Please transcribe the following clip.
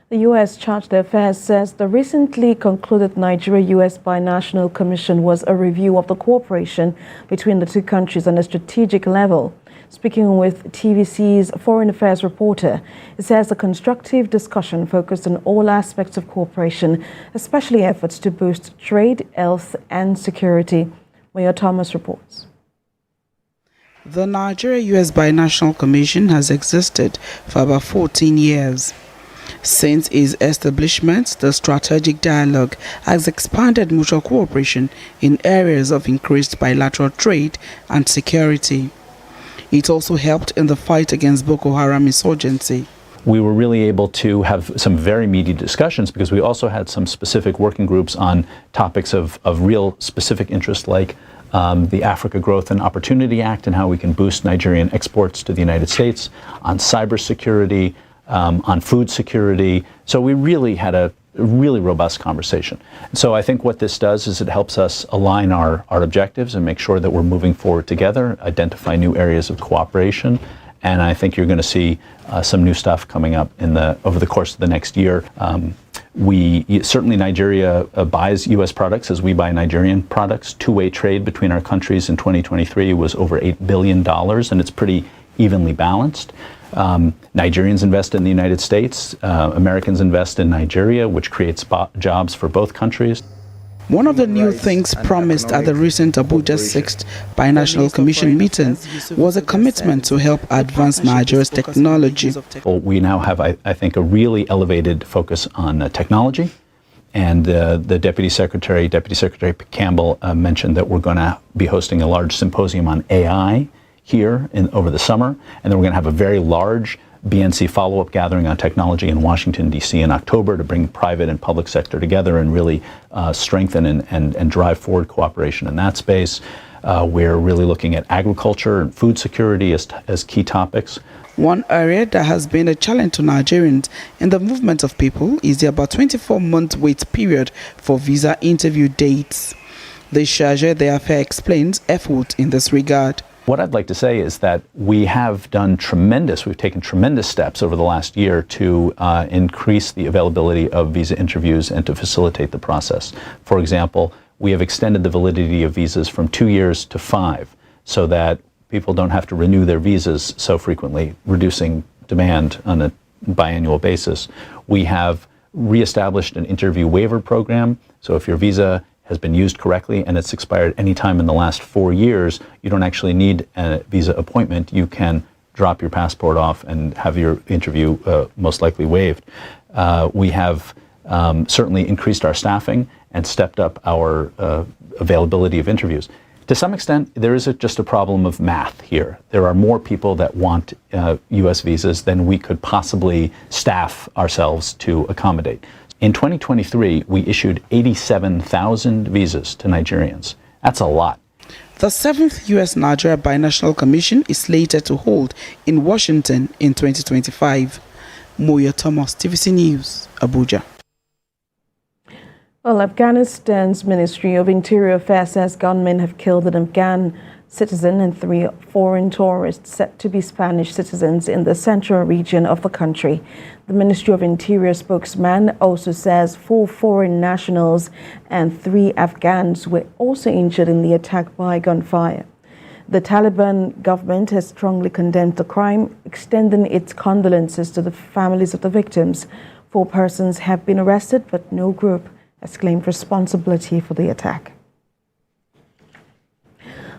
The U.S. Chargé d'Affaires says the recently concluded Nigeria-U.S. Binational Commission was a review of the cooperation between the two countries on a strategic level. Speaking with TVC's Foreign Affairs reporter, it says the constructive discussion focused on all aspects of cooperation, especially efforts to boost trade, health and security. Mayor Thomas reports. The Nigeria-U.S. Binational Commission has existed for about 14 years. Since its establishment, the strategic dialogue has expanded mutual cooperation in areas of increased bilateral trade and security. It also helped in the fight against Boko Haram insurgency. We were really able to have some very meaty discussions because we also had some specific working groups on topics of real specific interest, like the Africa Growth and Opportunity Act and how we can boost Nigerian exports to the United States, on cybersecurity, on food security. So we really had a really robust conversation. So I think what this does is it helps us align our objectives and make sure that we're moving forward together, identify new areas of cooperation. And I think you're going to see some new stuff coming up over the course of the next year. Certainly Nigeria buys U.S. products as we buy Nigerian products. Two-way trade between our countries in 2023 was over $8 billion, and it's pretty evenly balanced. Nigerians invest in the United States, Americans invest in Nigeria, which creates jobs for both countries. One of the new things promised at the recent Abuja 6th Binational Commission meeting was a commitment to help advance Nigeria's technology. We now have, I think, a really elevated focus on technology. And the Deputy Secretary Campbell, mentioned that we're going to be hosting a large symposium on AI here over the summer, and then we're going to have a very large BNC follow-up gathering on technology in Washington, D.C. in October to bring private and public sector together and really strengthen and drive forward cooperation in that space. We're really looking at agriculture and food security as key topics. One area that has been a challenge to Nigerians in the movement of people is the about 24-month wait period for visa interview dates. The Chargé d'Affaires explains effort in this regard. What I'd like to say is that we've taken tremendous steps over the last year to increase the availability of visa interviews and to facilitate the process. For example, we have extended the validity of visas from 2 years to 5 so that people don't have to renew their visas so frequently, reducing demand on a biannual basis. We have reestablished an interview waiver program, so if your visa has been used correctly and it's expired any time in the last 4 years, you don't actually need a visa appointment. You can drop your passport off and have your interview most likely waived. We have certainly increased our staffing and stepped up our availability of interviews. To some extent, there is just a problem of math here. There are more people that want U.S. visas than we could possibly staff ourselves to accommodate. In 2023, we issued 87,000 visas to Nigerians. That's a lot. The 7th U.S.-Nigeria Binational Commission is slated to hold in Washington in 2025. Mayor Thomas, TVC News, Abuja. Well, Afghanistan's Ministry of Interior Affairs says gunmen have killed an Afghan citizen and 3 foreign tourists said to be Spanish citizens in the central region of the country. The Ministry of Interior spokesman also says 4 foreign nationals and 3 Afghans were also injured in the attack by gunfire. The Taliban government has strongly condemned the crime, extending its condolences to the families of the victims. 4 persons have been arrested, but no group has claimed responsibility for the attack.